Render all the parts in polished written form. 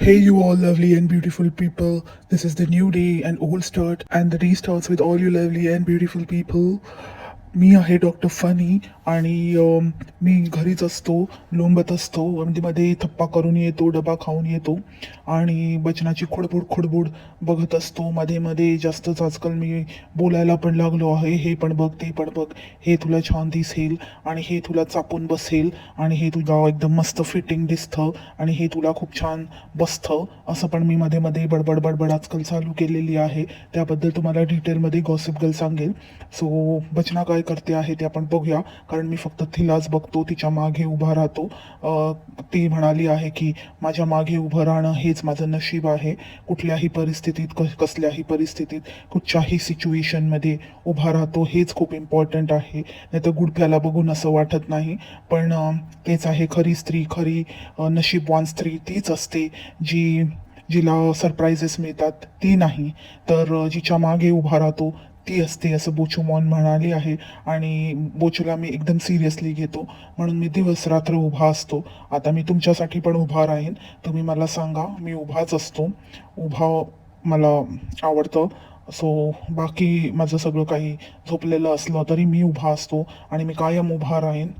Hey, you all lovely and beautiful people. This is the new day, an old start, and the day starts with all you lovely and beautiful people. मी आहे doctor funny आणि मी घरीच असतो, लोंबत असतो, म्हणजे मध्ये थप्पा करून येतो, डबा खाऊन येतो आणि बचनाची खोडबोड खोडबोड बघत असतो. मध्ये मध्ये जास्तच आजकाल मी बोलायला पण लागलो आहे. हे पण बघ, ते पण बघ, हे तुला छान दिसेल आणि हे तुला चापून बसेल आणि हे तुला एकदम मस्त फिटिंग दिसतं आणि हे तुला खूप छान बसतं, असं पण मी मध्ये मध्ये बडबड बडबड आजकाल चालू केलेली आहे. त्याबद्दल तुम्हाला डिटेलमध्ये गॉसिप गर्ल सांगेल. सो बचना काय करते आहे ते आपण बघूया, कारण मी फक्त तिलाच बघतो, तिच्या मागे उभा राहतो. ती म्हणाली आहे की माझ्या मागे उभं राहणं हेच माझं नशीब आहे. कुठल्याही परिस्थितीत, कसल्याही परिस्थितीत, कुठच्याही सिच्युएशनमध्ये उभा राहतो हेच खूप इम्पॉर्टंट आहे. नाही तर गुडघ्याला बघून असं वाटत नाही, पण तेच आहे खरी स्त्री, खरी नशीबवान स्त्री तीच असते जी जिला सरप्राइजेस मिळतात, ती नाही तर जिच्या मागे उभा राहतो ती असते, असं बोचू मॉन म्हणाली आहे. आणि बोचूला मी एकदम सिरियसली घेतो, म्हणून मी दिवस रात्र उभा असतो. आता मी तुमच्यासाठी पण उभा राहीन. तुम्ही मला सांगा, मी उभाच असतो. उभा मला आवडतं. सो बाकी माझं सगळं काही झोपलेलं असलं तरी मी उभा असतो आणि मी कायम उभा राहीन.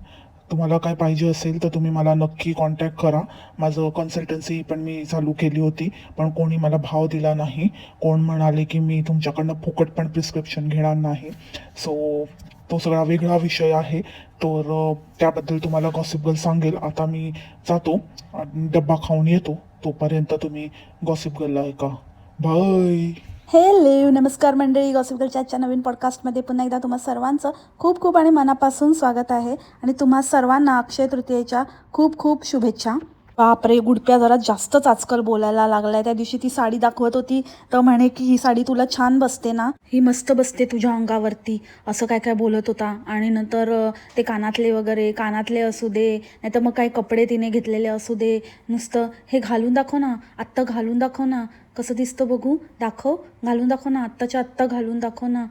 तुम्हाला काय पाहिजे असेल तर तुम्ही मला नक्की कॉन्टॅक्ट करा. माझं कन्सल्टन्सी पण मी चालू केली होती, पण कोणी मला भाव दिला नाही. कोण म्हणाले की मी तुमच्याकडनं फुकट पण प्रिस्क्रिप्शन घेणार नाही. सो तो सगळा वेगळा विषय आहे. तर त्याबद्दल तुम्हाला गॉसिप गर्ल सांगेल. आता मी जातो आणि डब्बा खाऊन येतो. तोपर्यंत तुम्ही गॉसिप गर्लला ऐका. बाय. हेलो नमस्कार मंडळी, गॉसिप गर्लच्या आजच्या नवीन पॉडकास्टमध्ये पुन्हा एकदा तुम्हा सर्वांचं खूप खूप आणि मनापासून स्वागत आहे. आणि तुम्हा सर्वांना अक्षय तृतीयेच्या खूप खूप शुभेच्छा. बापरे, गुडप्या जरा जास्तच आजकाल बोलायला लागलाय. त्या दिवशी ती साडी दाखवत होती तर म्हणे की ही साडी तुला छान बसते ना, ही मस्त बसते तुझ्या अंगावरती, असं काय काय बोलत होता. आणि नंतर ते कानातले वगैरे, कानातले असू दे नाही तर मग काय कपडे तिने घेतलेले असू दे, नुसतं हे घालून दाखव ना, आत्ता घालून दाखव ना, कसं दिसतं बघू, दाखव, घालून दाखव ना, आत्ताच्या आत्ता घालून दाखव ना.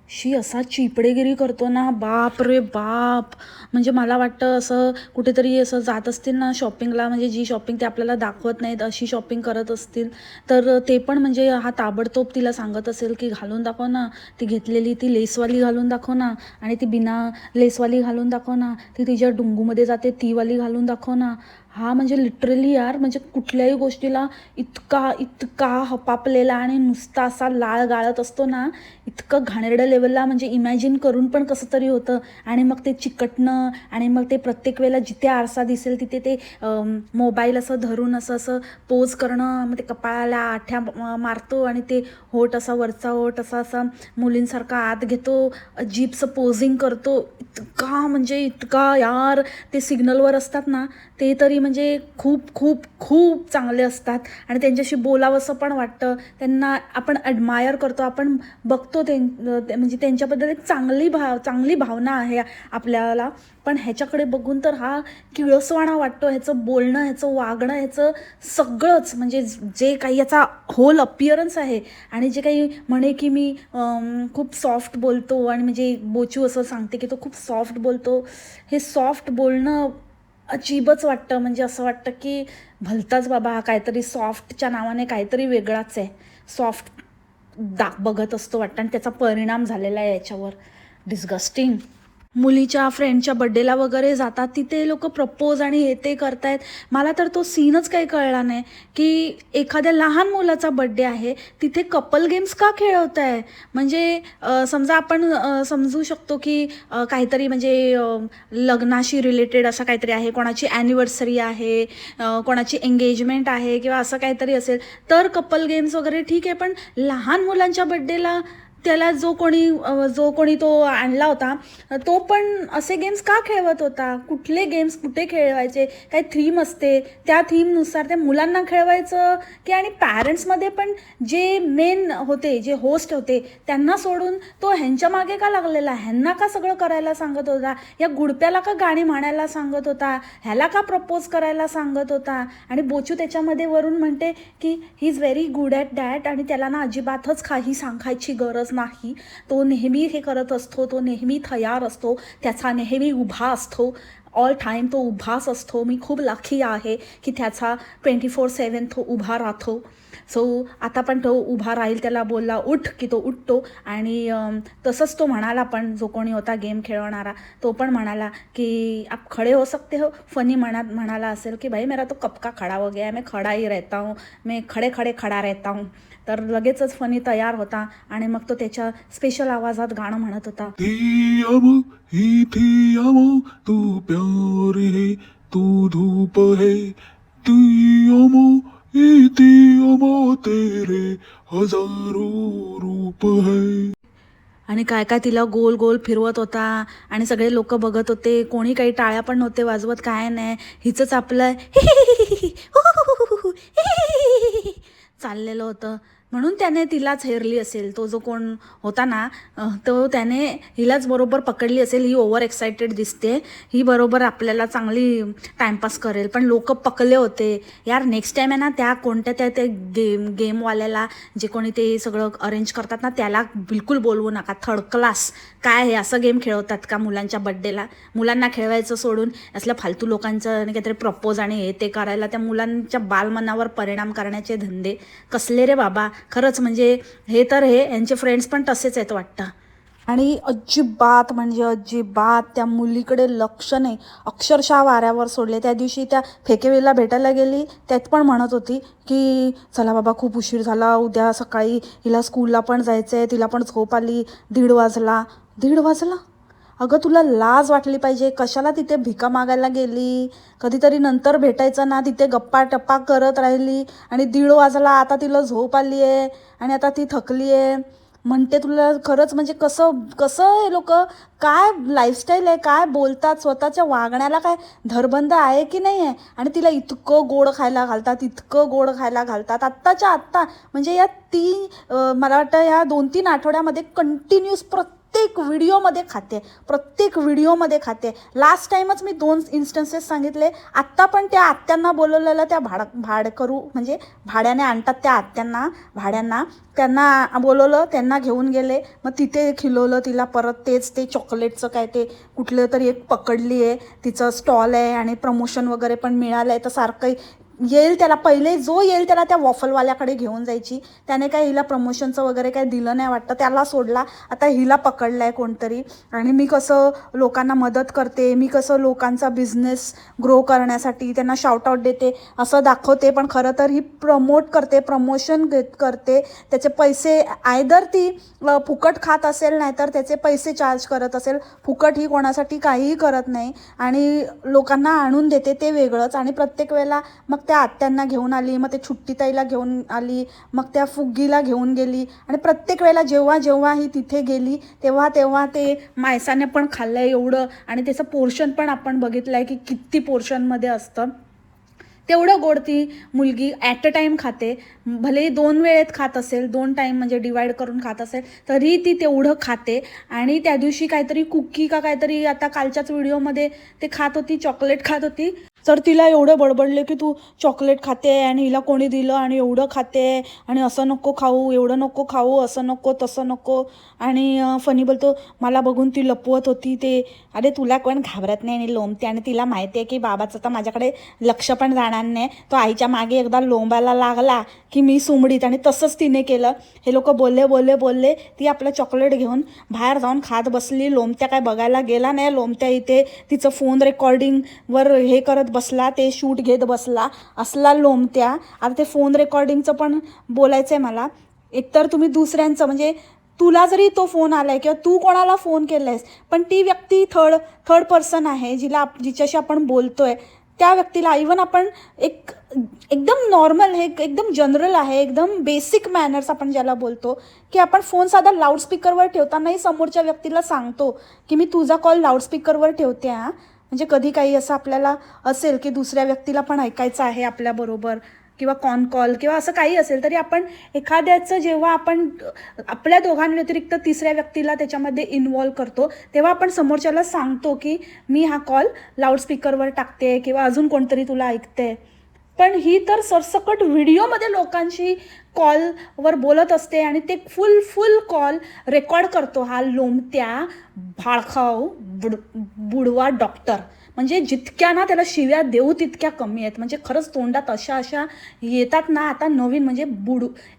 शी असा चिपडेगिरी करतो ना, बाप रे बाप. म्हणजे मला वाटतं असं कुठेतरी असं जात असतील ना शॉपिंगला, म्हणजे जी शॉपिंग ते आपल्याला दाखवत नाहीत अशी शॉपिंग करत असतील तर ते पण म्हणजे हा ताबडतोब तिला सांगत असेल की घालून दाखव ना, ती घेतलेली ती लेसवाली घालून दाखव ना, आणि ती बिना लेसवाली घालून दाखव ना, ती तिच्या डुंगूमध्ये जाते तीवाली घालून दाखव ना. हा म्हणजे लिटरली यार, म्हणजे कुठल्याही गोष्टीला इतका इतका हपापलेला आणि नुसता असा लाळ गाळत असतो ना, इतकं घाणेरड्या लेवलला, म्हणजे इमॅजिन करून पण कसं तरी होतं. आणि मग ते चिकटणं, आणि मग ते प्रत्येक वेळेला जिथे आरसा दिसेल तिथे ते मोबाईल असं धरून असं असं पोज करणं, मग ते कपाळाला आठ्या मारतो आणि ते होट असा, वरचा होट असा असा मुलींसारखा आत घेतो, अजीबचं पोझिंग करतो. इतका म्हणजे इतका यार, ते सिग्नलवर असतात ना ते तरी म्हणजे खूप खूप खूप चांगले असतात आणि त्यांच्याशी बोलावंसं पण वाटतं. त्यांना आपण ॲडमायर करतो, आपण बघतो म्हणजे त्यांच्याबद्दल एक चांगली भावना आहे आपल्याला. पण ह्याच्याकडे बघून तर हा किळसवाणा वाटतो. ह्याचं बोलणं, ह्याचं वागणं, ह्याचं सगळंच, म्हणजे जे काही याचा होल अपिअरन्स आहे. आणि जे काही म्हणे की मी खूप सॉफ्ट बोलतो, आणि म्हणजे बोचू असं सांगते की तो खूप सॉफ्ट बोलतो. हे सॉफ्ट बोलणं अजीबच वाटतं. म्हणजे असं वाटतं की भलताच बाबा, हा काहीतरी सॉफ्टच्या नावाने काहीतरी वेगळाच आहे. सॉफ्ट बघत असतो वाटतं, आणि त्याचा परिणाम झालेला आहे याच्यावर. डिस्गस्टिंग. मुलीच्या फ्रेंडच्या बड्डेला वगैरे जातात, तिथे लोक प्रपोज आणि हे ते करतायत. मला तर तो सीनच काही कळला नाही की एखाद्या लहान मुलाचा बड्डे आहे, तिथे कपल गेम्स का खेळवत आहे. म्हणजे समजा आपण समजू शकतो की काहीतरी म्हणजे लग्नाशी रिलेटेड असं काहीतरी आहे, कोणाची ॲनिव्हर्सरी आहे, कोणाची एंगेजमेंट आहे किंवा असं काहीतरी असेल तर कपल गेम्स वगैरे ठीक आहे. पण लहान मुलांच्या बड्डेला त्याला जो कोणी तो आणला होता तो पण असे गेम्स का खेळवत होता. कुठले गेम्स कुठे खेळवायचे, काही थीम असते, त्या थीमनुसार त्या मुलांना खेळवायचं की. आणि पॅरेंट्समध्ये पण जे मेन होते, जे होस्ट होते, त्यांना सोडून तो ह्यांच्या मागे का लागलेला, ह्यांना का सगळं करायला सांगत होता, या गुडप्याला का गाणी म्हणायला सांगत होता, ह्याला का प्रपोज करायला सांगत होता. आणि बोचू त्याच्यामध्ये वरून म्हणते की he is very good at that, आणि त्याला ना अजिबातच काही सांगायची गरज नाही, तो नेहमी हे करत असतो, तो नेहमी तयार असतो, त्याचा नेहमी उभा असतो. ऑल टाईम तो उभाच असतो. मी खूप लकी आहे की त्याचा 24/7 तो उभा राहतो. सो आता पण तो उभा राहील. त्याला बोलला उठ की तो उठतो. आणि तसंच तो म्हणाला पण, जो कोणी होता गेम खेळवणारा तो पण म्हणाला की आप खड़े हो सकते हो. फनी म्हणाला असेल की भाई मेरा तो कब का खड़ा हो गया है, मैं खड़ा ही रहता हूँ, मैं खड़े खड़े खड़ा रहता हूँ. तर लगेचच फनी तयार होता आणि मग तो त्याच्या स्पेशल आवाजात गाणं म्हणत होता. थी अमो ही थी अमो तू प्यार है तू धूप है थी अमो ही थी अमो तेरे हजारों रूप है. आणि काय काय तिला गोल गोल फिरवत होता आणि सगळे लोक बघत होते. कोणी काही टाळ्या पण नव्हते वाजवत, काय नाही. हिचंच आपलं चाललेलं होतं. म्हणून त्याने तिलाच हेरली असेल. तो जो कोण होता ना, तो त्याने हिलाच बरोबर पकडली असेल. ही ओव्हर एक्सायटेड दिसते, ही बरोबर आपल्याला चांगली टाइमपास करेल. पण लोक पकले होते. यार नेक्स्ट टाइम आहे ना, त्या कोणत्या त्या ते गेमवाल्याला, जे कोणी ते सगळं अरेंज करतात ना, त्याला बिलकुल बोलवू नका. Third class. काय हे असं गेम खेळवतात का मुलांच्या बड्डेला? मुलांना खेळवायचं सोडून असल्या फालतू लोकांचं आणि काहीतरी प्रपोज आणि हे ते करायला, त्या मुलांच्या बालमनावर परिणाम करण्याचे धंदे कसले रे बाबा. खरंच म्हणजे हे तर हे यांचे फ्रेंड्स पण तसेच आहेत वाटतं. आणि अजिबात म्हणजे अजिबात त्या मुलीकडे लक्ष नाही. अक्षरशः वाऱ्यावर सोडले. त्या दिवशी त्या फेकेवेला भेटायला गेली, त्यात पण म्हणत होती की चला बाबा खूप उशीर झाला, उद्या सकाळी हिला स्कूलला पण जायचं आहे, तिला पण झोप आली. 1:30 वाजला. 1:30 वाजला? अगं तुला लाज वाटली पाहिजे. कशाला तिथे भिका मागायला गेली? कधीतरी नंतर भेटायचं ना. तिथे गप्पा टप्पा करत राहिली आणि 1:30 वाजला. आता तिला झोप आली आहे आणि आता ती थकली आहे. म्हणते तुला खरंच म्हणजे कसं कसं हे लोक, काय लाईफस्टाईल आहे, काय बोलतात, स्वतःच्या वागण्याला काय धरबंद आहे की नाही आहे. आणि तिला इतकं गोड खायला घालतात, इतकं गोड खायला घालतात. आत्ताच्या आत्ता म्हणजे या मला वाटतं या 2-3 आठवड्यामध्ये कंटिन्यूस प्रत्येक व्हिडिओमध्ये खाते. लास्ट टाईमच मी 2 इन्स्टन्सेस सांगितले. आत्ता पण त्या आत्यांना बोलवलेलं, त्या भाडकरू म्हणजे भाड्याने आणतात त्या आत्यांना, भाड्यांना, त्यांना बोलवलं, त्यांना घेऊन गेले. मग तिथे खिलवलं तिला परत. ते चॉकलेटचं काय ते कुठलं तरी एक पकडली आहे, तिचं स्टॉल आहे आणि प्रमोशन वगैरे पण मिळालं आहे. तर सारखं येईल त्याला, पहिले जो येईल त्याला त्या वॉफलवाल्याकडे घेऊन जायची. त्याने काय हिला प्रमोशनचं वगैरे काय दिलं नाही वाटतं, त्याला सोडला. आता हिला पकडलं आहे कोणतरी. आणि मी कसं लोकांना मदत करते, मी कसं लोकांचा बिझनेस ग्रो करण्यासाठी त्यांना शाउटआउट देते असं दाखवते. पण खरं तर ही प्रमोट करते, प्रमोशन करते. त्याचे पैसे आयदर ती फुकट खात असेल, नाहीतर त्याचे पैसे चार्ज करत असेल. फुकट ही कोणासाठी काहीही करत नाही आणि लोकांना आणून देते, ते वेगळंच. आणि प्रत्येक वेळेला मग त्या आत्यांना घेऊन आली, मग ते छुट्टीताईला घेऊन आली, मग त्या फुग्गीला घेऊन गेली. आणि प्रत्येक वेळेला जेव्हा ही तिथे गेली तेव्हा ते मायसाने पण खाल्लं आहे एवढं. आणि त्याचं पोर्शन पण आपण बघितलं आहे की किती पोर्शनमध्ये असतं. तेवढं गोड ती मुलगी ॲट अ टाईम खाते. भलेही 2 वेळेत खात असेल, 2 टाईम म्हणजे डिवाईड करून खात असेल, तरी ती तेवढं खाते. आणि त्या दिवशी काहीतरी कुकी का काहीतरी, आता कालच्याच व्हिडिओमध्ये ते खात होती, चॉकलेट खात होती. तर तिला एवढं बडबडले की तू चॉकलेट खाते आणि हिला कोणी दिलं आणि एवढं खाते आणि असं नको खाऊ, एवढं नको खाऊ, असं नको तसं नको. आणि फनी बोलतो मला बघून ती लपवत होती ते. अरे तुला कोण घाबरत नाही आणि लोंबते. आणि तिला माहिती आहे की बाबाचं तर माझ्याकडे लक्ष पण जाणार नाही. तो आईच्या मागे एकदा लोंबायला लागला की मी सुमडीत. आणि तसंच तिने केलं. हे लोक बोलले ती आपलं चॉकलेट घेऊन बाहेर जाऊन खात बसली. लोमत्या काय बघायला गेला नाही. लोमत्या इथे तिचं फोन रेकॉर्डिंगवर हे करत बसला, ते शूट घेत बसला. असला लोमत्या. आता ते फोन रेकॉर्डिंगचं पण बोलायचं आहे मला. एकतर तुम्ही दुसऱ्यांचं म्हणजे तुला जरी तो फोन आलाय किंवा तू कोणाला फोन केलायस, पण ती व्यक्ती थर्ड पर्सन आहे, जिच्याशी आपण बोलतोय. त्या व्यक्तीला इव्हन आपण एकदम नॉर्मल, हे एकदम जनरल आहे, एकदम बेसिक मॅनर्स आपण ज्याला बोलतो, की आपण फोन साधा लाऊडस्पीकरवर ठेवतानाही समोरच्या व्यक्तीला सांगतो की मी तुझा कॉल लाऊडस्पीकरवर ठेवते हां. म्हणजे कधी काही असं आपल्याला असेल की दुसऱ्या व्यक्तीला पण ऐकायचं आहे आपल्याबरोबर, किंवा कॉल किंवा असं काही असेल, तरी आपण एखाद्याचं जेव्हा आपण आपल्या दोघांव्यतिरिक्त तिसऱ्या व्यक्तीला त्याच्यामध्ये इन्व्हॉल्व करतो, तेव्हा आपण समोरच्याला सांगतो की मी हा कॉल लाऊडस्पीकरवर टाकते किंवा अजून कोणतरी तुला ऐकते. पण ही तर सरसकट व्हिडिओमध्ये लोकांशी कॉलवर बोलत असते आणि ते फुल कॉल रेकॉर्ड करतो हा लोमत्या भाळखाऊ बुडवा डॉक्टर. म्हणजे जितक्या ना त्याला शिव्या देऊ तितक्या कमी आहेत. म्हणजे खरंच तोंडात अशा अशा येतात ना आता नवीन, म्हणजे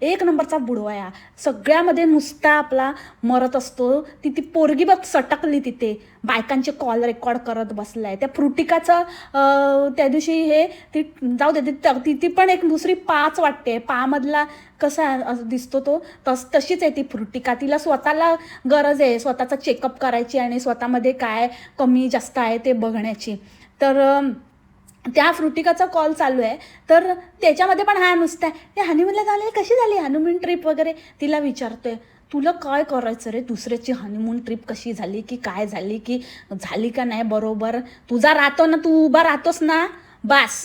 एक नंबरचा बुडवा या सगळ्यामध्ये नुसता आपला मरत असतो. ती पोरगी बघ सटकली तिथे, बायकांचे कॉल रेकॉर्ड करत बसलाय. त्या फ्रुटिकाचं त्या दिवशी हे ती जाऊ दे, ती पण एक दुसरी पाच वाटते. पामधला कसा दिसतो तो तशीच आहे ती फ्रुटिका. तिला स्वतःला गरज आहे स्वतःचा चेकअप करायची आणि स्वतःमध्ये काय कमी जास्त आहे ते बघण्याची. तर त्या फ्रुटिकाचा कॉल चालू आहे. तर त्याच्यामध्ये पण हा नुसता ते हनीमूनला झाले, कशी झाली हनीमून ट्रिप वगैरे, तिला विचारतोय तुला काय करायचं रे, दुसऱ्याची हनीमून ट्रिप कशी झाली की काय झाली की झाली का नाही बरोबर, तुझा राहतो ना, तू उभा राहतोस ना, बास,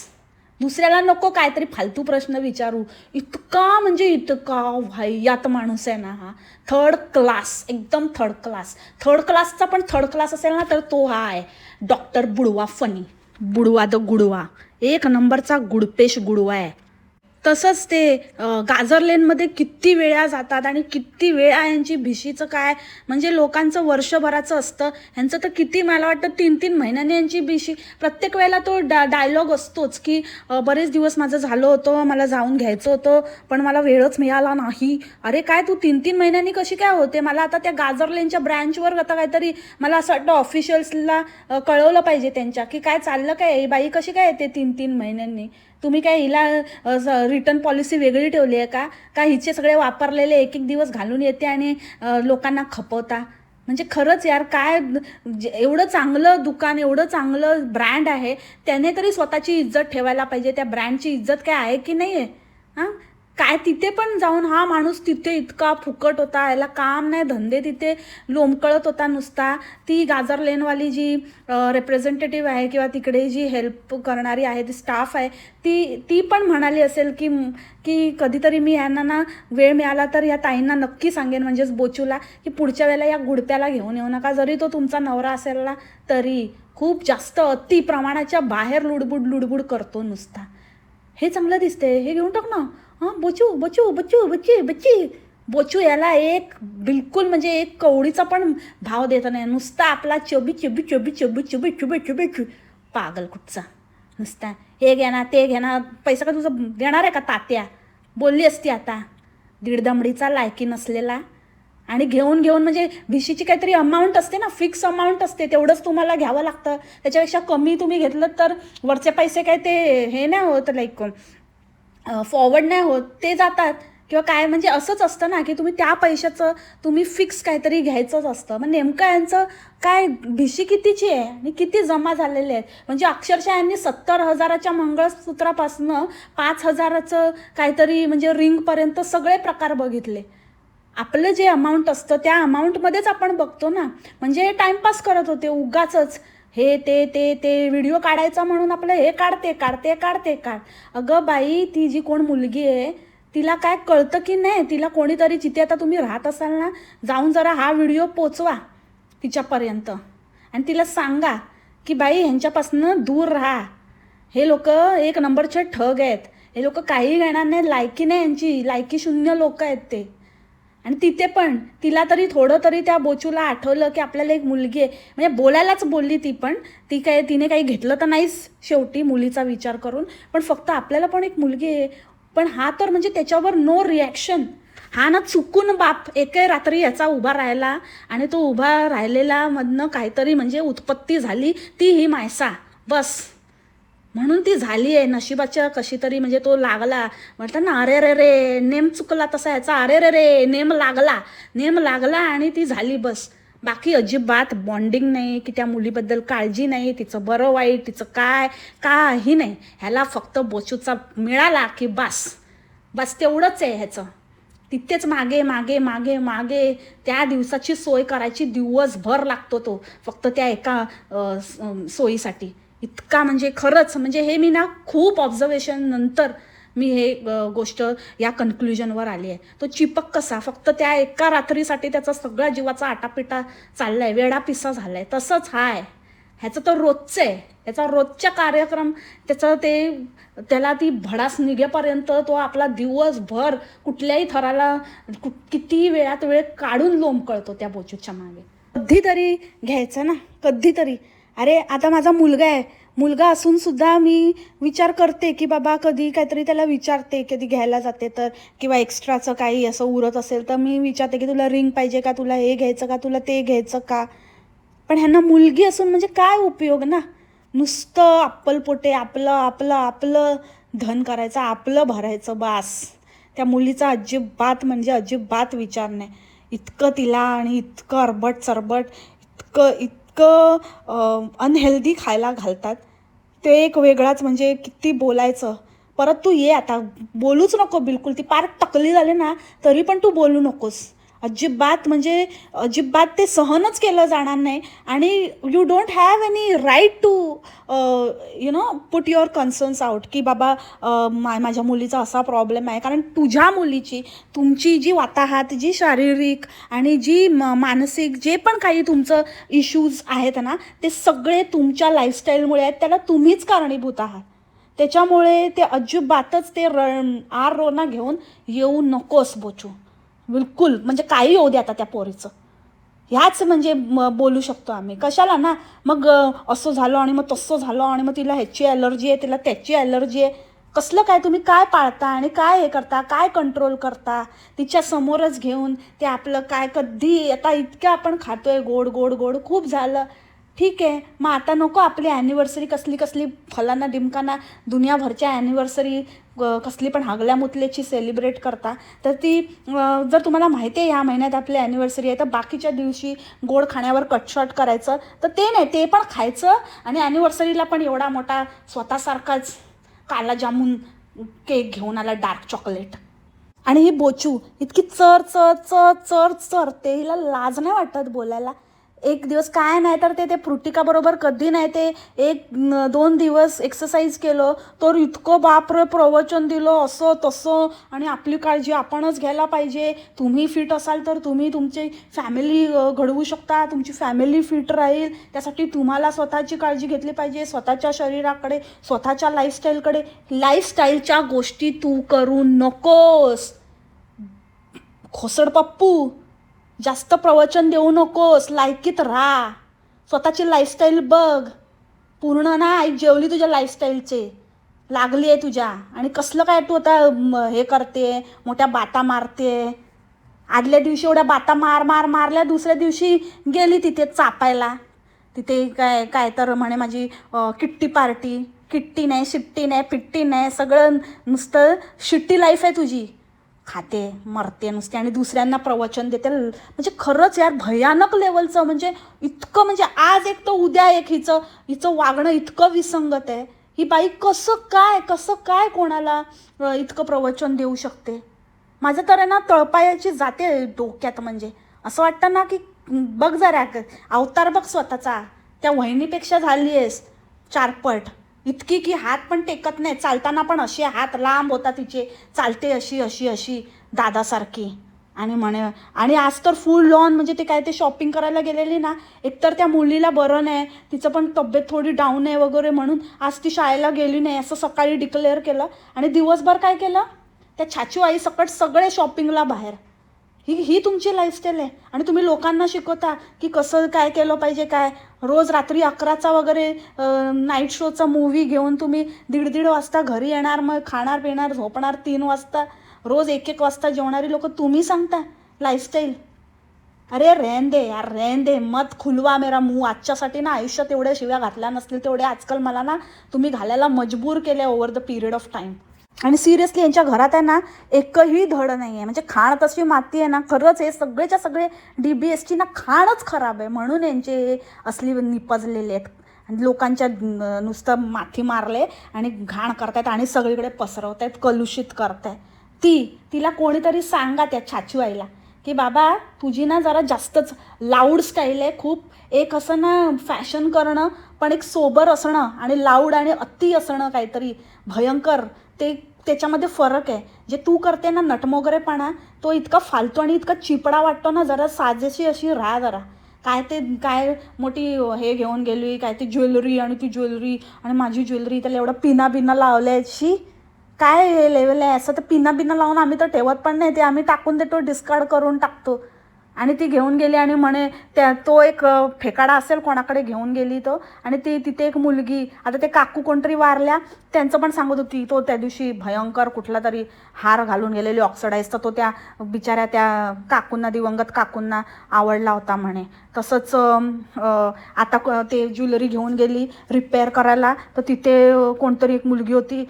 दुसऱ्याला नको काहीतरी फालतू प्रश्न विचारू. इतका म्हणजे इतका वाह्यात माणूस आहे ना हा, थर्ड क्लास, एकदम थर्ड क्लास. थर्ड क्लासचा पण थर्ड क्लास असेल ना तर तो हा आहे doctor Budwa funny, Budwa the Gudwa, एक नंबरचा गुडपेश गुडवा आहे. तसंच ते गाजर लेनमध्ये किती वेळा जातात आणि किती वेळा यांची भिशीचं काय, म्हणजे लोकांचं वर्षभराचं असतं, ह्यांचं तर किती मला वाटतं 3-3 महिन्यांनी यांची भिशी. प्रत्येक वेळेला तो डायलॉग असतोच की बरेच दिवस माझं झालं होतं, मला जाऊन घ्यायचं होतं पण मला वेळच मिळाला नाही. अरे काय तू 3-3 महिन्यांनी कशी काय होते? मला आता त्या गाजर लेनच्या ब्रँचवर आता काहीतरी मला असं वाटतं ऑफिशियल्सला कळवलं पाहिजे त्यांच्या की काय चाललं काय, बाई कशी काय येते 3-3 महिन्यांनी. तुम्ही काय हिला रिटर्न पॉलिसी वेगळी ठेवली आहे का हिचे सगळे वापरलेले एक एक दिवस घालून येते आणि लोकांना खपवता. म्हणजे खरंच यार, काय एवढं चांगलं दुकान, एवढं चांगलं ब्रँड आहे, त्याने तरी स्वतःची इज्जत ठेवायला पाहिजे. त्या ब्रँडची इज्जत काय आहे की नाही आहे? हां, काय तिथे पण जाऊन हा माणूस तिथे इतका फुकट होता, याला काम नाही धंदे, तिथे लोंबकळत होता नुसता. ती गाजर लेनवाली जी रिप्रेझेंटेटिव्ह आहे किंवा तिकडे जी हेल्प करणारी आहे, ती स्टाफ आहे, ती पण म्हणाली असेल की की कधीतरी मी यांना ना वेळ मिळाला तर या ताईंना नक्की सांगेन, म्हणजेच बोचूला, की पुढच्या वेळेला या गुडप्याला घेऊन येऊ नका, जरी तो तुमचा नवरा असेल ना तरी. खूप जास्त अति प्रमाणाच्या बाहेर लुडबुड करतो नुसता. हे चांगलं दिसते, हे घेऊन टाक ना. हां, बोचू बच्ची बच्ची बोचू याला एक बिलकुल म्हणजे एक कवडीचा पण भाव देता नाही, नुसता आपला chubby chubby chubby chubby chubby chubby chubby chubby पागल कुठचा नुसता. हे घ्या ना ते घ्या ना, पैसा का तुझं देणार आहे का तात्या? बोलली असती आता, दीडदमडीचा लायकी नसलेला. आणि घेऊन म्हणजे भिशीची काहीतरी अमाऊंट असते ना, फिक्स अमाऊंट असते, तेवढंच तुम्हाला घ्यावं लागतं. त्याच्यापेक्षा कमी तुम्ही घेतलं तर वरचे पैसे काय ते हे नाही होत, लाईक फॉरवर्ड नाही होत, ते जातात किंवा काय. म्हणजे असंच असतं ना की तुम्ही त्या पैशाचं तुम्ही फिक्स काहीतरी घ्यायचंच असतं. मग नेमकं यांचं काय भिशी कितीची आहे आणि किती जमा झालेले आहेत? म्हणजे अक्षरशः यांनी 70,000च्या मंगळसूत्रापासनं 5,000चं काहीतरी म्हणजे रिंगपर्यंत सगळे प्रकार बघितले. आपलं जे अमाऊंट असतं त्या अमाऊंटमध्येच आपण बघतो ना. म्हणजे टाइमपास करत होते उगाचच, हे ते व्हिडिओ काढायचा म्हणून आपलं हे काढ. अगं बाई, ती जी कोण मुलगी आहे तिला काय कळतं की नाही? तिला कोणीतरी, जिथे आता तुम्ही राहत असाल ना, जाऊन जरा हा व्हिडिओ पोचवा तिच्यापर्यंत आणि तिला सांगा की बाई ह्यांच्यापासून दूर राहा, हे लोक एक नंबरचे ठग आहेत, हे लोक काही घेणार नाही, लायकी नाही यांची, लायकी शून्य लोक आहेत ते. आणि तिथे पण तिला तरी थोडं तरी त्या बोचूला आठवलं की आपल्याला एक मुलगी आहे, म्हणजे बोलायलाच बोलली ती पण, तिने काही घेतलं तर नाहीच शेवटी मुलीचा विचार करून, पण फक्त आपल्याला पण एक मुलगी आहे. पण हा तर म्हणजे त्याच्यावर नो रिॲक्शन. हा ना चुकून बाप एके रात्री याचा उभा राहिला आणि तो उभा राहिलेला मधनं काहीतरी म्हणजे उत्पत्ती झाली, ती ही मायसा, बस. म्हणून ती झाली आहे नशिबाच्या कशी तरी, म्हणजे तो लागला, म्हटलं ना, अरे रे रे नेम चुकला तसा याचा, अरे रे रे नेम लागला आणि ती झाली बस. बाकी अजिबात बॉन्डिंग नाही की त्या मुलीबद्दल काळजी नाही, तिचं बरं वाईट, तिचं काय काही नाही. ह्याला फक्त बोचूचा मिळाला की बस तेवढंच आहे ह्याचं. तिथेच मागे त्या दिवसाची सोय करायची, दिवसभर लागतो तो फक्त त्या एका सोयीसाठी. इतका म्हणजे खरंच, म्हणजे हे मी ना खूप ऑब्झर्वेशन नंतर मी हे गोष्ट या कन्क्लुजनवर आली आहे. तो चिपक कसा फक्त त्या एका रात्रीसाठी त्याचा सगळा जीवाचा आटापिटा चाललाय, वेडापिसा झालाय, तसंच हाय ह्याचं तर रोजचं आहे. याचा रोजच्या कार्यक्रम, त्याला ती भडास निघेपर्यंत तो आपला दिवसभर कुठल्याही थराला किती वेळात वेळ काढून लोंबकळतो त्या बोचूच्या मागे. कधीतरी घ्यायचं ना, कधीतरी. अरे आता माझा मुलगा आहे, मुलगा असून सुद्धा मी विचार करते की बाबा कधी काहीतरी त्याला विचारते, कधी घ्यायला जाते तर, किंवा एक्स्ट्राचं काही असं उरत असेल तर मी विचारते की तुला रिंग पाहिजे का, तुला हे घ्यायचं का, तुला ते घ्यायचं का. पण ह्यांना मुलगी असून म्हणजे काय उपयोग ना. नुसतं अप्पलपोटे आपलं आपलं आपलं धन करायचं, आपलं भरायचं बास. त्या मुलीचा अजिबात म्हणजे अजिबात विचार नाही. इतकं तिला आणि इतकं अरबट चरबट, इतकं इतकं अनहेल्दी खायला घालतात. ते एक वेगळाच म्हणजे किती बोलायचं. परत तू ये आता, बोलूच नको बिलकुल. ती पार टकली झाली ना तरी पण तू बोलू नकोस अजिबात. म्हणजे अजिबात ते सहनच केलं जाणार नाही. आणि you don't have any right to put your concerns out की बाबा माझ्या मुलीचा असा प्रॉब्लेम आहे. कारण तुझ्या मुलीची, तुमची जी वाताहात, जी शारीरिक आणि जी मानसिक जे पण काही तुमचं इश्यूज आहेत ना, ते सगळे तुमच्या लाईफस्टाईलमुळे आहेत. त्याला तुम्हीच कारणीभूत आहात. त्याच्यामुळे ते अजिबातच ते आर रोना घेऊन येऊ नकोस बोचू, बिलकुल. म्हणजे काही येऊ दे आता त्या पोरीचं. ह्याच म्हणजे बोलू शकतो आम्ही. कशाला ना मग असं झालं आणि मग तसं झालं आणि मग तिला ह्याची ॲलर्जी आहे, तिला त्याची ॲलर्जी आहे. कसलं काय तुम्ही काय पाळता आणि काय हे करता, काय कंट्रोल करता तिच्या समोरच घेऊन. ते आपलं काय कधी आता इतकं आपण खातोय गोड गोड गोड, खूप झालं. ठीक आहे, मग आता नको आपली ॲनिव्हर्सरी कसली कसली फलाना डिमकाना दुनियाभरच्या ॲनिव्हर्सरी कसली पण हागल्या मुतल्याची सेलिब्रेट करता. तर ती जर तुम्हाला माहिती आहे ह्या महिन्यात आपली ॲनिव्हर्सरी आहे तर बाकीच्या दिवशी गोड खाण्यावर कटशॉट करायचं तर ते नाही, ते पण खायचं. आणि ॲनिव्हर्सरीला पण एवढा मोठा स्वतःसारखाच काला जामून केक घेऊन आला, डार्क चॉकलेट. आणि ही बोचू इतकी चर चर चर चर चरते, हिला लाज नाही वाटत बोलायला. एक दिवस काय नाही तर ते फ्रुटिकाबरोबर कधी नाही ते 1-2 दिवस एक्सरसाइज केलं तर इतकं बापरे प्रवचन दिलं असं तसं. आणि आपली काळजी आपणच घ्यायला पाहिजे. तुम्ही फिट असाल तर तुम्ही तुमची फॅमिली घडवू शकता, तुमची फॅमिली फिट राहील. त्यासाठी तुम्हाला स्वतःची काळजी घेतली पाहिजे, स्वतःच्या शरीराकडे, स्वतःच्या लाईफस्टाईलकडे. लाईफस्टाईलच्या गोष्टी तू करू नकोस खोसड पप्पू. जास्त प्रवचन देऊ नकोस, लायकीत राहा. स्वतःची लाईफस्टाईल बघ. पूर्ण ना आई जेवली तुझ्या लाईफस्टाईलचे, लागली आहे तुझ्या. आणि कसलं काय तू आता हे करते, मोठ्या बाता मारते. आदल्या दिवशी एवढ्या बाता मारल्या, दुसऱ्या दिवशी गेली तिथे चापायला. तिथे काय काय तर म्हणे माझी किट्टी पार्टी. किट्टी नाही, शिट्टी नाही, पिट्टी नाही, सगळं नुसतं शिट्टी लाईफ आहे तुझी. खाते मरते नुसते आणि दुसऱ्यांना प्रवचन देते. म्हणजे खरंच यार भयानक लेवलचं. म्हणजे इतकं म्हणजे आज एक तर उद्या एक हिचं वागणं इतकं विसंगत आहे. ही बाई कसं काय कोणाला इतकं प्रवचन देऊ शकते. माझं तर आहे ना तळपायाची जाते डोक्यात. म्हणजे असं वाटतं ना की बघ जरा अवतार बघ स्वतःचा. त्या वहिनीपेक्षा झाली आहेस 4 पट. इतकी की हात पण टेकत नाही, चालताना पण असे हात लांब होता तिचे, चालते अशी अशी अशी दादासारखी. आणि म्हणे आणि आज तर फुल लॉन म्हणजे ते काय ते शॉपिंग करायला गेलेली ना, एकतर त्या मुलीला बरं नाही, तिचं पण तब्येत थोडी डाऊन आहे वगैरे म्हणून आज ती शाळेला गेली नाही असं सकाळी डिक्लेअर केलं. आणि दिवसभर काय केलं, त्या छाचू आई सकट सगळे शॉपिंगला बाहेर. ही तुमची लाईफस्टाईल आहे. आणि तुम्ही लोकांना शिकवता की कसं काय केलं पाहिजे. काय रोज रात्री 11चा वगैरे नाईट शोचा मूवी घेऊन तुम्ही 1:30 वाजता घरी येणार, मग खाणार पिणार झोपणार 3 वाजता, रोज 1-1 वाजता जेवणारी लोक तुम्ही सांगता लाईफस्टाईल. अरे रहन दे यार, रहन दे, मत खुलवा मेरा मुंह. आजच्यासाठी ना आयुष्यात एवढ्या शिव्या घातल्या नसतील तेवढे आजकाल मला ना तुम्ही घालायला मजबूर केले over the period of time. आणि सिरियसली यांच्या घरात आहे ना एकही धड नाही आहे. म्हणजे खाण तशी माती आहे ना. खरंच हे सगळेच्या सगळे DBSची ना खाणच खराब आहे. म्हणून यांचे असली निपजलेले आहेत. आणि लोकांच्या नुसतं माथी मारले आणि घाण करतायत आणि सगळीकडे पसरवत आहेत, कलुषित करतायत. तिला कोणीतरी सांगा त्या छाचू आईला की बाबा तुझी ना जरा जास्तच लाऊड स्टाईल आहे. खूप एक असं ना फॅशन करणं पण एक सोबर असणं आणि लाऊड आणि अति असणं काहीतरी भयंकर, ते त्याच्यामध्ये फरक आहे. जे तू करते ना नटमोगरेपणा, तो इतका फालतू आणि इतका चिपडा वाटतो ना. जरा साजेशी अशी राहा जरा. काय मोठी हे घेऊन गेली, काय ती ज्वेलरी आणि ती ज्वेलरी आणि माझी ज्वेलरी, त्याला एवढं पिना बिना लावल्याशी काय हे लेवल आहे. असं तर पिना बिना लावून आम्ही तर ठेवत पण नाही, ते आम्ही टाकून देतो, डिस्कार्ड करून टाकतो. आणि ती घेऊन गेली आणि म्हणे तो एक फेकाडा असेल कोणाकडे घेऊन गेली तो, आणि ती तिथे एक मुलगी, आता ते काकू कोणतरी वारल्या त्यांचं पण सांगत होती, तो त्या दिवशी भयंकर कुठला तरी हार घालून गेलेली ऑक्सिडाईज, तर तो त्या बिचाऱ्या त्या काकूंना, दिवंगत काकूंना आवडला होता म्हणे. तसंच आता ते ज्वेलरी घेऊन गेली रिपेअर करायला, तर तिथे कोणतरी एक मुलगी होती,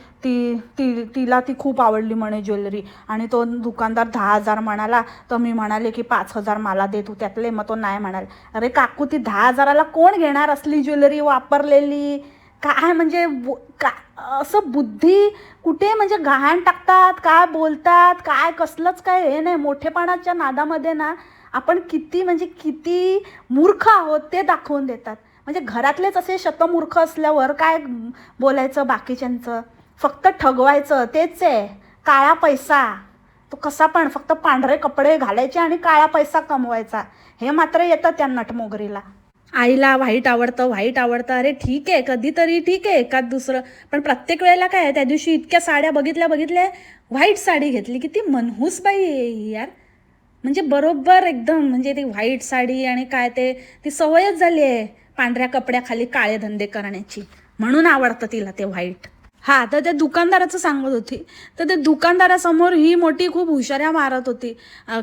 तिला ती खूप आवडली म्हणे ज्वेलरी, आणि तो दुकानदार 10,000 म्हणाला, तर मी म्हणाले की 5,000 मला दे तू त्यातले, मग तो नाही म्हणाले. अरे काकू, ती 10,000ला कोण घेणार असली ज्वेलरी वापरलेली? काय म्हणजे असं बुद्धी कुठे म्हणजे गहाण टाकतात, काय बोलतात, काय कसलंच काय हे नाही. मोठेपणाच्या नादामध्ये ना आपण किती मूर्ख आहोत ते दाखवून देतात. म्हणजे घरातलेच असे शतमूर्ख असल्यावर काय बोलायचं बाकीच्यांचं, फक्त ठगवायचं तेच आहे. काळा पैसा तो कसा पण, फक्त पांढरे कपडे घालायचे आणि काळा पैसा कमवायचा, हे मात्र येतं त्या नटमोगरीला. आईला व्हाईट आवडतं. अरे ठीक आहे, कधीतरी ठीक आहे एखाद दुसरं, पण प्रत्येक वेळेला काय. त्या दिवशी इतक्या साड्या बघितल्या व्हाईट साडी घेतली, किती मनहूस बाई आहे यार. म्हणजे बरोबर एकदम, म्हणजे ती व्हाईट साडी आणि काय ती सवयच झाली आहे पांढऱ्या कपड्याखाली काळे धंदे करण्याची, म्हणून आवडतं तिला ते व्हाईट. हा, तर त्या दुकानदाराचं सांगत होती, तर त्या दुकानदारासमोर ही मोठी खूप हुशाऱ्या मारत होती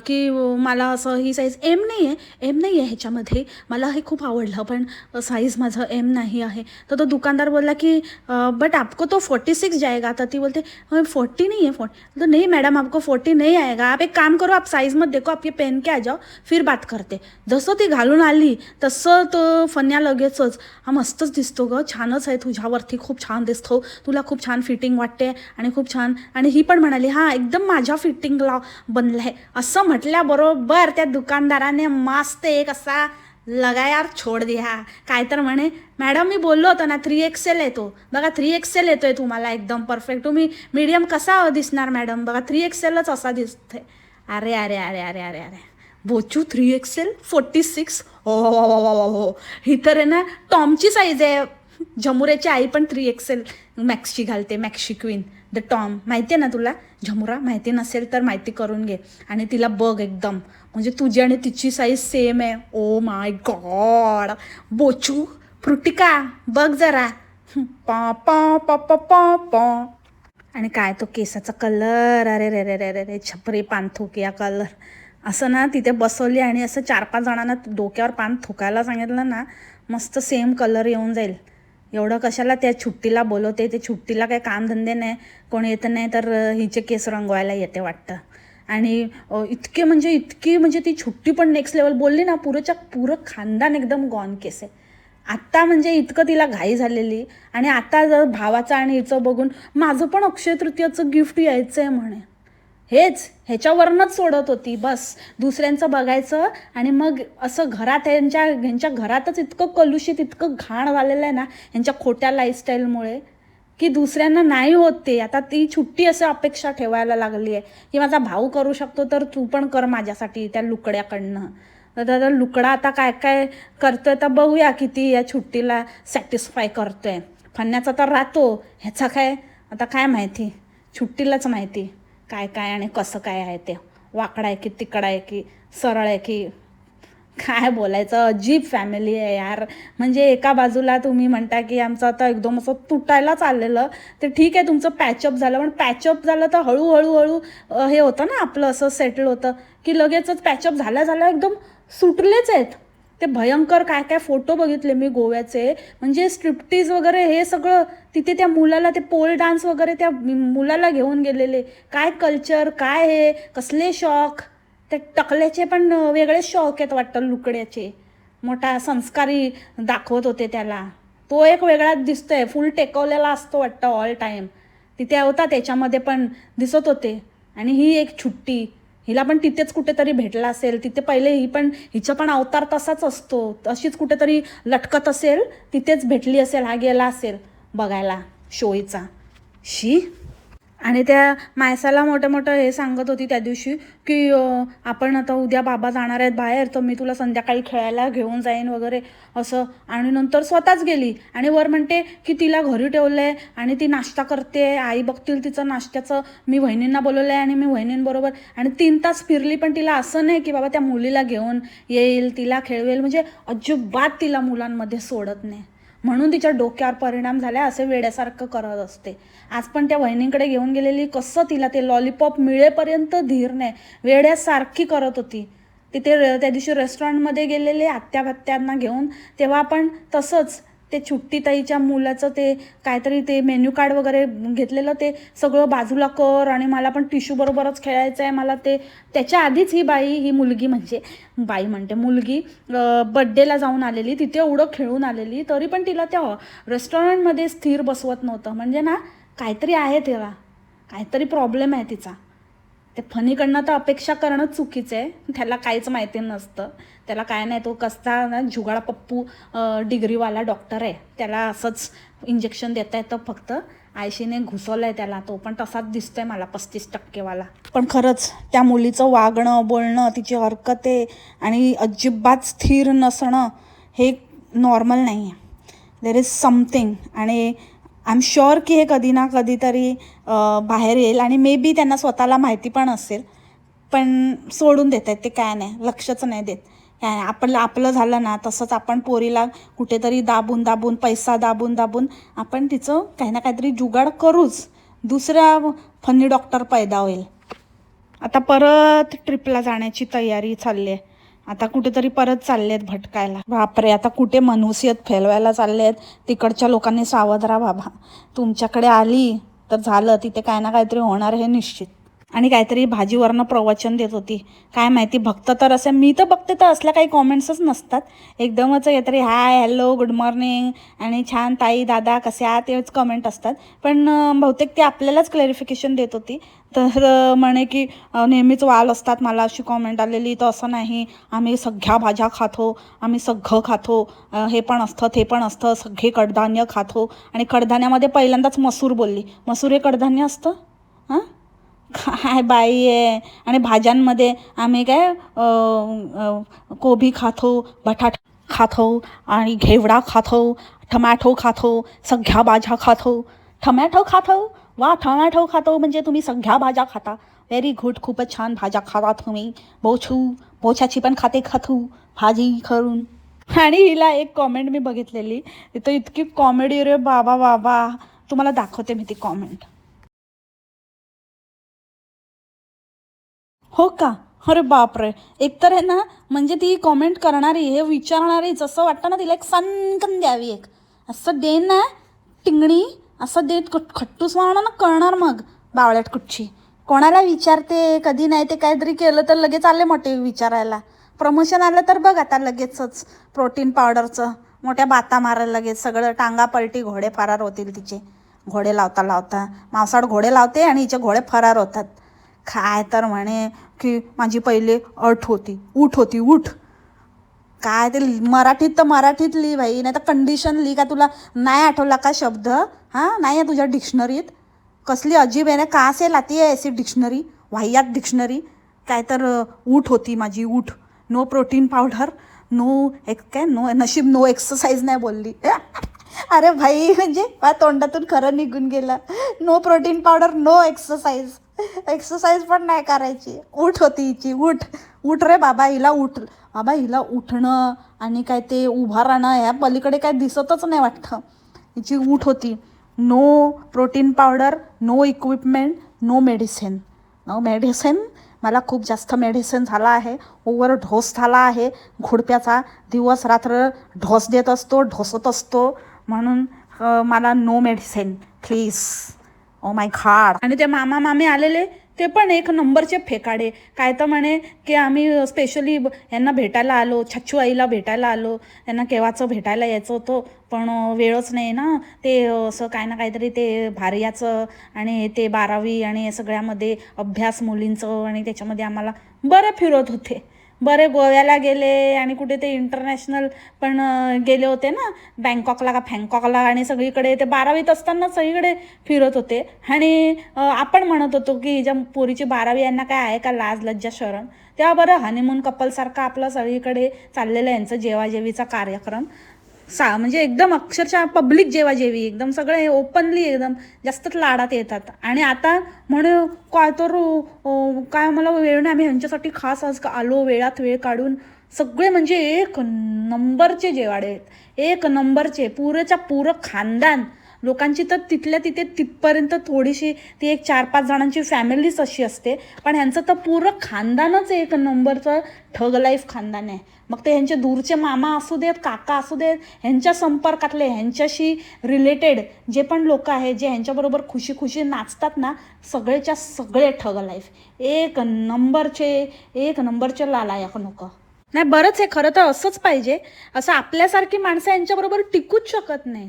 की मला असं ही साईज एम नाही आहे ह्याच्यामध्ये, मला हे खूप आवडलं पण साईज माझं एम नाही आहे. तर तो दुकानदार बोलला की बट आपको तो 46 जाएगा. तर ती बोलते 40 नहीं है, 40. तो नहीं मैडम आपको 40 नहीं आएगा, आप एक काम करो, आप साईज मत देखो, आप ये पहन के आ जाओ, फिर बात करते. जसं ती घालून आली तसं तो फन्या लगेचच, हा मस्तच दिसतो ग, छानच आहे तुझ्यावरती, खूप छान दिसतो, तुला खूप छान फिटिंग वाटते आणि खूप छान. आणि ही पण म्हणाली हां एकदम माझ्या फिटिंगला बनलं आहे. असं म्हटल्याबरोबर त्या दुकानदाराने मस्त एक असा लगायार छोड दिया. काय तर म्हणे, मॅडम मी बोललो होतो ना 3XL येतो बघा, 3XL येतोय तुम्हाला एकदम परफेक्ट, तुम्ही मीडियम कसा दिसणार मॅडम, बघा 3XLच असा दिसतोय. अरे अरे अरे अरे अरे अरे बोचू 3XL 46, हो ही तर आहे ना टॉमची साईज आहे. झमुरेची आई पण 3XL मॅक्सी घालते, मॅक्सी क्वीन द टॉम, माहिती आहे ना तुला? झमुरा माहिती नसेल तर माहिती करून घे. आणि तिला बघ एकदम, म्हणजे तुझी आणि तिची साईज सेम आहे. ओ माय गॉड बोचू, फ्रुटिका बघ जरा, पॉ पॉ पॉ पॉ पॉ पॉ. आणि काय तो केसाचा कलर, अरे रे रे रे रे रे छपरी पान थुकिया कलर. असं ना तिथे बसवली आणि असं 4-5 जणांना डोक्यावर पान थुकायला सांगितलं ना, मस्त सेम कलर येऊन जाईल. एवढं कशाला त्या छुट्टीला बोलवते, ते छुट्टीला काही कामधंदे नाही, कोणी येतं नाही तर हिचे केस रंगवायला येते वाटतं. आणि इतकी म्हणजे ती छुट्टी पण नेक्स्ट लेवल बोलली ना, पुरं खानदान एकदम गॉन केस आहे. आत्ता म्हणजे इतकं तिला घाई झालेली, आणि आता जर भावाचं आणि हिचं बघून माझं पण अक्षय तृतीयाचं गिफ्ट यायचं आहे म्हणे, ह्याच्यावरनंच सोडत होती बस. दुसऱ्यांचं बघायचं आणि मग असं घरात ह्यांच्या घरातच इतकं कलुषित, इतकं घाण झालेलं आहे ना ह्यांच्या खोट्या लाईफस्टाईलमुळे, की दुसऱ्यांना नाही होत ते. आता ती छुट्टी असं अपेक्षा ठेवायला लागली आहे की माझा भाऊ करू शकतो तर तू पण कर माझ्यासाठी त्या लुकड्याकडनं. तर लुकडा आता काय काय करतोय तर बघूया किती या छुट्टीला सॅटिस्फाय करतोय. फन्याचा तर राहतो, ह्याचा काय आता काय माहिती, छुट्टीलाच माहिती काय काय आणि कसं काय आहे ते. वाकडा आहे की तिकडा आहे की सरळ आहे की काय बोलायचं. अजीब फॅमिली आहे यार. म्हणजे एका बाजूला तुम्ही म्हणता की आमचं आता एकदम असं तुटायला चाललेलं, ते ठीक आहे तुमचं पॅचअप झालं, पण पॅचअप झालं तर हळूहळू हे होतं ना आपलं, असं सेटल होतं की लगेचच पॅचअप झाल्या एकदम सुटलेच आहेत. ते भयंकर काय काय फोटो बघितले मी गोव्याचे, म्हणजे स्ट्रिप्टीज वगैरे हे सगळं तिथे त्या मुलाला, ते पोल डान्स वगैरे त्या मुलाला घेऊन गेलेले. काय कल्चर, काय हे कसले शॉक. ते टकल्याचे पण वेगळे शॉक आहेत वाटतं लुकड्याचे. मोठा संस्कारी दाखवत होते त्याला, तो एक वेगळाच दिसतोय, फुल टेकवलेला असतो वाटतं ऑल टाईम. तिथे होता त्याच्यामध्ये पण दिसत होते. आणि ही एक छुट्टी, हिला पण तिथेच कुठेतरी भेटला असेल. तिथे पहिले हिचं पण अवतार तसाच असतो, अशीच कुठेतरी लटकत असेल, तिथेच भेटली असेल, हा गेला असेल बघायला शोईचा. शी. आणि त्या मायसाला मोठं मोठं हे सांगत होती त्या दिवशी की आपण आता उद्या बाबा जाणार आहेत बाहेर, तर मी तुला संध्याकाळी खेळायला घेऊन जाईन वगैरे असं. आणि नंतर स्वतःच गेली आणि वर म्हणते की तिला घरी ठेवलं आहे आणि ती नाश्ता करते, आई बघतील तिचं नाश्त्याचं, मी वहिनींना बोलवलं आहे आणि मी वहिनींबरोबर. आणि 3 तास फिरली, पण तिला असं नाही की बाबा त्या मुलीला घेऊन येईल, तिला खेळवेल, म्हणजे अजिबात तिला मुलांमध्ये सोडत नाही. म्हणून तिच्या डोक्यावर परिणाम झाला, असे वेड्यासारखं करत असते. आज पण त्या वहिनींकडे घेऊन गेलेली, कसं तिला ते लॉलीपॉप मिळेपर्यंत धीर नाही, वेड्यासारखी करत होती. तिथे त्या दिवशी रेस्टॉरंटमध्ये गेलेले आत्या घेऊन, तेव्हा पण तसंच ते छुट्टीताईच्या मुलाचं ते काहीतरी ते मेन्यू कार्ड वगैरे घेतलेलं, ते सगळं बाजूला कर आणि मला पण टिश्यू बरोबरच खेळायचं आहे मला ते. त्याच्या आधीच ही मुलगी, म्हणजे बाई म्हणते मुलगी, बड्डेला जाऊन आलेली, तिथे एवढं खेळून आलेली, तरी पण तिला त्या रेस्टॉरंटमध्ये स्थिर बसवत नव्हतं. म्हणजे ना काहीतरी आहे तिला, काहीतरी प्रॉब्लेम आहे तिचा. ते फनीकडनं तर अपेक्षा करणं चुकीचं आहे, त्याला काहीच माहिती नसतं. त्याला काय नाही, तो कसला ना जुगाड पप्पू डिग्रीवाला डॉक्टर आहे, त्याला असंच इंजेक्शन देता येतं फक्त. आयशीने घुसवलं आहे त्याला, तो पण तसाच दिसतोय मला 35% वाला. पण खरंच त्या मुलीचं वागणं बोलणं, तिची हरकते आणि अजिबात स्थिर नसणं हे नॉर्मल नाही आहे. There is something. आणि आय एम शुअर की हे कधी ना कधीतरी बाहेर येईल. आणि मे बी त्यांना स्वतःला माहिती पण असेल, पण सोडून देत आहेत ते, काय नाही, लक्षच नाही देत. काय आपलं झालं ना तसंच आपण पोरीला कुठेतरी दाबून पैसा दाबून आपण तिचं काही ना काहीतरी जुगाड करूच, दुसरा फनी डॉक्टर पैदा होईल. आता परत ट्रिपला जाण्याची तयारी चालली आहे. आता कुठेतरी परत चालले आहेत भटकायला. बापरे, आता कुठे मनुष्यत फैलवायला चालले आहेत. तिकडच्या लोकांनी सावध राहा बाबा, तुमच्याकडे आली तर झालं, तिथे काय ना काहीतरी होणार हे निश्चित. आणि काहीतरी भाजीवरनं प्रवचन देत होती, काय माहिती भक्त तर असे, मी तर बघते तर असल्या काही कॉमेंट्सच नसतात, एकदमच काहीतरी हाय हॅलो गुड मॉर्निंग आणि छान ताई दादा कसे आहात तेच कमेंट असतात. पण बहुतेक ती आपल्यालाच क्लॅरिफिकेशन देत होती. तर म्हणे की नेहमीच वाल असतात, मला अशी कॉमेंट आलेली, तर असं नाही, आम्ही सगळ्या भाज्या खातो, आम्ही सगळं खातो, हे पण असतं ते पण असतं, सगळे कडधान्य खातो. आणि कडधान्यामध्ये पहिल्यांदाच मसूर बोलली, मसूर हे कडधान्य असतं? हां, काय बाई आहे. आणि भाज्यांमध्ये आम्ही काय कोबी खातो, बटाटा खातो आणि घेवडा खातो, टमॅटो खातो, सगळ्या भाज्या खातो. टमॅटो खातो, वा टमॅटो खातो म्हणजे तुम्ही सगळ्या भाज्या खाता, व्हेरी गुड, खूपच छान भाज्या खाता तुम्ही. बोछाची पण खातो भाजी करून. आणि हिला एक कॉमेंट मी बघितलेली, तिथं इतकी कॉमेडी रे बाबा बाबा, तुम्हाला दाखवते मी ती कॉमेंट. हो का? अरे बापरे, एकतर आहे ना, म्हणजे ती कॉमेंट करणारी, हे विचारणारीच, असं वाटतं ना तिला एक सनकन द्यावी, एक असं दे ना टिंगणी, असं देत खट्टूस मारणार ना, कळणार मग बावळ्यात कुठची. कोणाला विचारते कधी नाही, ते काहीतरी केलं तर लगेच आले मोठे विचारायला. प्रमोशन आलं तर बघ आता लगेचच प्रोटीन पावडरचं, मोठ्या बाता मारायला लगेच, सगळं टांगा पलटी, घोडे फरार होतील तिचे. घोडे लावता लावता मावसाड घोडे लावते आणि हिचे घोडे फरार होतात. काय तर म्हणे की माझी पहिले ऊठ होती. काय ते मराठीत तर मराठीत लिही भाई, नाही तर कंडिशन लिही. का तुला नाही आठवला का शब्द? हां, नाही आहे तुझ्या डिक्शनरीत? कसली अजीब आहे ना, का से लाती आहे ऐसी डिक्शनरी, वाह्यात डिक्शनरी. काय तर ऊठ होती माझी, ऊठ, नो प्रोटीन पावडर, नो काय, नशीब नो एक्सरसाइज नाही बोलली. अरे भाई, म्हणजे तोंडातून खरं निघून गेलं. No protein powder, no exercise पण नाही करायची. ऊठ होती हिची, उठ रे बाबा, हिला उठ बाबा. हिला उठणं आणि काय ते उभा राहणं ह्या पलीकडे काय दिसतच नाही वाटतं. हिची ऊठ होती. No protein powder, no equipment, no medicine. मला खूप जास्त मेडिसिन झाला आहे, ओव्हर ढोस झाला आहे घोडप्याचा, दिवस रात्र ढोसत असतो, म्हणून मला no medicine please. Oh my God. आणि ते मामे आलेले, ते पण एक नंबरचे फेकाडे. काय तर म्हणे की आम्ही स्पेशली यांना भेटायला आलो, छच्चू आईला भेटायला आलो, त्यांना केव्हाचं भेटायला यायचं होतं, पण वेळच नाही ना. ते असं काय ना काहीतरी ते भार्याचं आणि ते 12वी आणि सगळ्यामध्ये अभ्यास मुलींचं, आणि त्याच्यामध्ये आम्हाला बरं फिरत होते. बरे गोव्याला गेले आणि कुठे ते इंटरनॅशनल पण गेले होते ना, बँकॉकला का फँकॉकला, आणि सगळीकडे ते 12वीत असताना सगळीकडे फिरत होते. आणि आपण म्हणत होतो की ज्या पोरीची 12वी यांना काय आहे का लाज लज्जा शरम. तेव्हा बरं हनीमून कपलसारखं आपलं सगळीकडे चाललेलं यांचं जेवाजेवीचा कार्यक्रम. म्हणजे एकदम अक्षरशः पब्लिक जेवाजेवी, एकदम सगळे ओपनली एकदम जास्तच लाडात येतात. आणि आता म्हणे काय तर काय मला वेळ नाही, आम्ही ह्यांच्यासाठी खास आज आलो वेळात वेळ काढून. सगळे म्हणजे एक नंबरचे जेवाडे आहेत, एक नंबरचे पुरेच्या पुरं खानदान लोकांची. तर तिथल्या तिथे तिथपर्यंत थोडीशी ती एक 4-5 जणांची फॅमिलीच अशी असते, पण ह्यांचं तर पुरं खानदानच एक नंबरचं ठग लाईफ खानदान आहे. मग ते ह्यांचे दूरचे मामा असू देत, काका असू देत, ह्यांच्या संपर्कातले ह्यांच्याशी रिलेटेड जे पण लोक आहेत, जे ह्यांच्याबरोबर खुशी खुशी नाचतात ना, सगळेच्या सगळे ठग लाईफ, एक नंबरचे लालायक नको. नाही, बरंच आहे खरं तर, असंच पाहिजे. असं आपल्यासारखी माणसं यांच्याबरोबर टिकूच शकत नाही.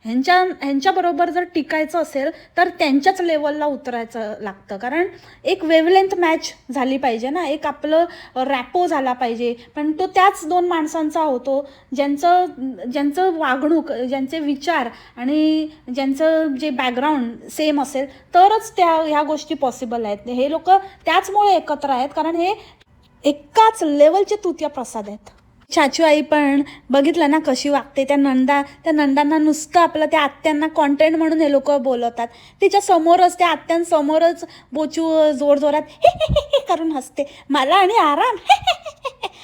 ह्यांच्याबरोबर जर टिकायचं असेल तर त्यांच्याच लेवलला उतरायचं लागतं. कारण एक वेवलेंथ मॅच झाली पाहिजे ना, एक आपलं रॅपो झाला पाहिजे. पण तो त्याच 2 माणसांचा होतो ज्यांचं वागणूक, ज्यांचे विचार आणि ज्यांचं जे बॅकग्राऊंड सेम असेल तरच ह्या गोष्टी पॉसिबल आहेत. हे लोक त्याचमुळे एकत्र आहेत कारण हे एकाच लेवलचे तुत्या प्रसाद आहेत. चाचू आई पण बघितलं ना कशी वागते. त्या नंदांना नुसतं आपलं त्या आत्यांना कॉन्टेंट म्हणून हे लोक बोलवतात. तिच्या समोरच, त्या आत्यांसमोरच बोचू जोरजोरात हे करून हसते, मला आणि आराम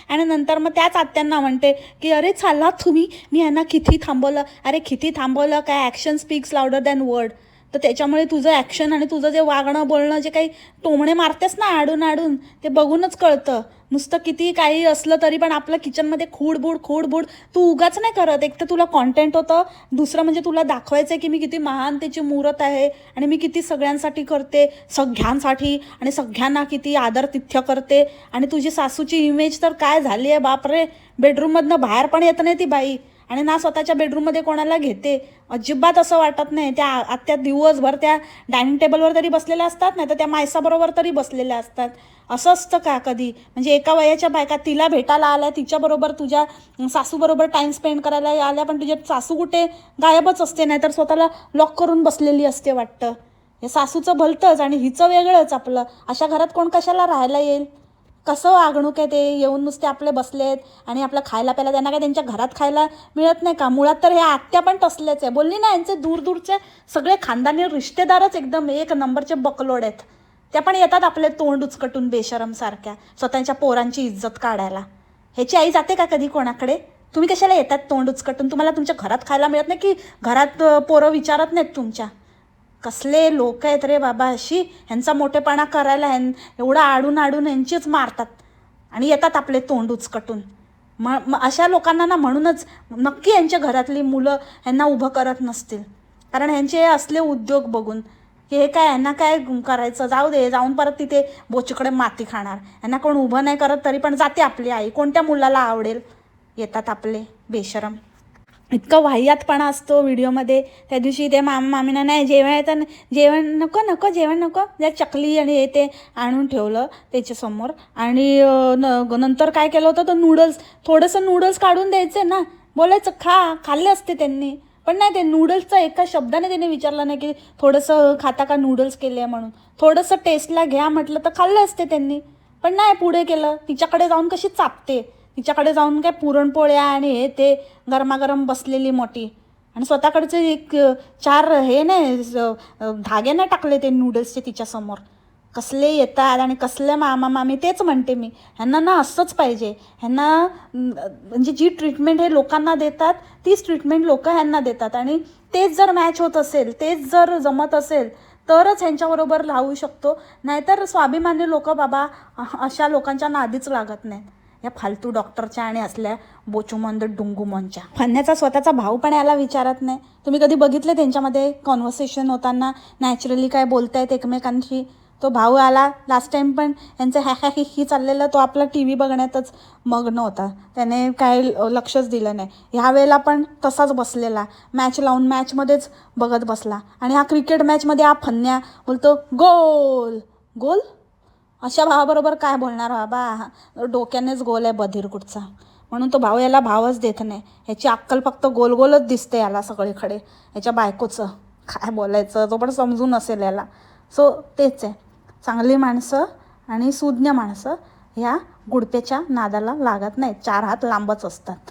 आणि नंतर मग त्याच आत्यांना म्हणते की अरे चाला तुम्ही, मी ह्यांना किती थांबवलं. अरे किती थांबवलं काय, action speaks louder than word. तर त्याच्यामुळे तुझं ॲक्शन आणि तुझं जे वागणं बोलणं, जे काही टोमणे मारतेस ना आडून ते बघूनच कळतं. नुसतं किती काही असलं तरी पण आपलं किचनमध्ये खूडबूड तू उगाच नाही करत. एक तर तुला कॉन्टेंट होतं, दुसरं म्हणजे तुला दाखवायचं आहे की मी किती महानतेची मूर्त आहे आणि मी किती सगळ्यांसाठी करते, सगळ्यांसाठी, आणि सगळ्यांना किती आदरातिथ्य करते. आणि तुझी सासूची इमेज तर काय झाली आहे बापरे, बेडरूममधनं बाहेर पण येत नाही ती बाई, आणि ना स्वतःच्या बेडरूममध्ये कोणाला घेते. अजिबात असं वाटत नाही. त्या आत्या दिवसभर त्या डायनिंग टेबलवर तरी बसलेल्या असतात, नाही तर त्या मायसाबरोबर तरी बसलेल्या असतात. असं असतं का कधी? म्हणजे एका वयाच्या बायका तिला भेटायला आल्या, तिच्याबरोबर तुझ्या सासूबरोबर टाईम स्पेंड करायला आल्या, पण तुझ्या सासू कुठे गायबच असते, नाही तर स्वतःला लॉक करून बसलेली असते वाटतं. हे सासूचं भलतंच आणि हिचं वेगळंच आपलं. अशा घरात कोण कशाला राहायला येईल? कसं वागणूक आहे ते, येऊन नुसते आपले बसलेत आणि आपलं खायला प्यायला, त्यांना काय त्यांच्या घरात खायला मिळत नाही का? मुळात तर हे आत्या पण तसलेच आहे. बोलली ना, यांचे दूरचे सगळे खानदानी रिश्तेदारच एकदम एक नंबरचे बकलोड आहेत. त्या पण येतात आपले तोंड उचकटून बेशरमसारख्या स्वतःच्या पोरांची इज्जत काढायला. ह्याची आई जाते का कधी कोणाकडे? तुम्ही कशाला येतात तोंड उचकटून? तुम्हाला तुमच्या घरात खायला मिळत नाही की घरात पोरं विचारत नाहीत तुमच्या? कसले लोक आहेत रे बाबा अशी, ह्यांचा मोठेपणा करायला एवढं आडून यांचीच मारतात आणि येतात आपले तोंड उचकटून. अशा लोकांना ना म्हणूनच नक्की यांच्या घरातली मुलं ह्यांना उभं करत नसतील. कारण ह्यांचे असले उद्योग बघून की हे काय, ह्यांना काय करायचं, जाऊ दे, जाऊन परत तिथे बोचीकडे माती खाणार. ह्यांना कोण उभं नाही करत तरी पण जाते आपली आई, कोणत्या मुलाला आवडेल. येतात आपले बेशरम. इतकं वाह्यातपणा असतो व्हिडिओमध्ये. त्या दिवशी ते मामीना नाही जेवण नको त्या चकली आणि हे ते आणून ठेवलं त्याच्यासमोर. आणि नंतर काय केलं होतं, तर थोडंसं नूडल्स काढून द्यायचे ना, बोलायचं खाल्ले असते त्यांनी. पण नाही, ते नूडल्सचं एका शब्दाने त्याने विचारलं नाही की थोडंसं खाता का नूडल्स केले आहे म्हणून. थोडंसं टेस्टला घ्या म्हटलं तर खाल्लं असते त्यांनी, पण नाही पुढे केलं. तिच्याकडे जाऊन कशी चापते, तिच्याकडे जाऊन काय पुरणपोळ्या आणि हे ते गरमागरम बसलेली मोठी, आणि स्वतःकडचे एक 4 हे नाही धागे नाही टाकले ते नूडल्सचे तिच्यासमोर. कसले येतात आणि कसले मामी. तेच म्हणते मी, ह्यांना ना असंच पाहिजे. ह्यांना म्हणजे जी ट्रीटमेंट हे लोकांना देतात तीच ट्रीटमेंट लोक ह्यांना देतात. आणि तेच जर मॅच होत असेल, तेच जर जमत असेल तरच ह्यांच्याबरोबर राहू शकतो. नाहीतर स्वाभिमानी लोक बाबा अशा लोकांच्या नादीच लागत नाहीत, या फालतू डॉक्टरच्या आणि असल्या बोचूमंद डुंगुमोंच्या. फन्याचा स्वतःचा भाऊ पण याला विचारत नाही. तुम्ही कधी बघितले त्यांच्यामध्ये कॉन्व्हर्सेशन होताना नॅचरली काय बोलतायत एकमेकांशी? तो भाऊ आला लास्ट टाइम पण यांचं ही चाललेलं, तो आपला टी व्ही बघण्यातच मग्न होता, त्याने काय लक्षच दिलं नाही. ह्या वेळेला पण तसाच बसलेला, मॅच लावून मॅचमध्येच बघत बसला. आणि हा क्रिकेट मॅचमध्ये हा फन्या बोलतो गोल गोल. अशा भावाबरोबर काय बोलणार बाबा, डोक्यानेच गोल आहे बधीर कुठचा. म्हणून तो भाऊ याला भावच देत नाही. ह्याची अक्कल फक्त गोल गोलच दिसते याला सगळीकडे. ह्याच्या बायकोचं काय बोलायचं तो पण समजून असेल याला. सो तेच आहे, चांगली माणसं आणि सुज्ञ माणसं ह्या गुडपेच्या नादाला लागत नाहीत. 4 हात लांबच असतात.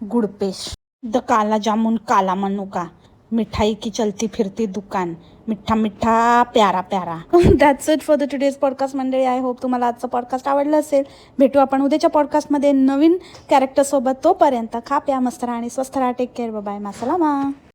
गुडपेश द काला जामुन काला मनुका, मिठाई की चलती फिरती दुकान, मिठा मिठा प्यारा प्यारा. That's it for the today's podcast मंडळी. आय होप तुम्हाला आजचं पॉडकास्ट आवडलं असेल. भेटू आपण उद्याच्या पॉडकास्टमध्ये नवीन कॅरेक्टरसोबत. तोपर्यंत खा प्या मस्त राहा आणि स्वस्थ राहा. Take care. बाय. मासलामा.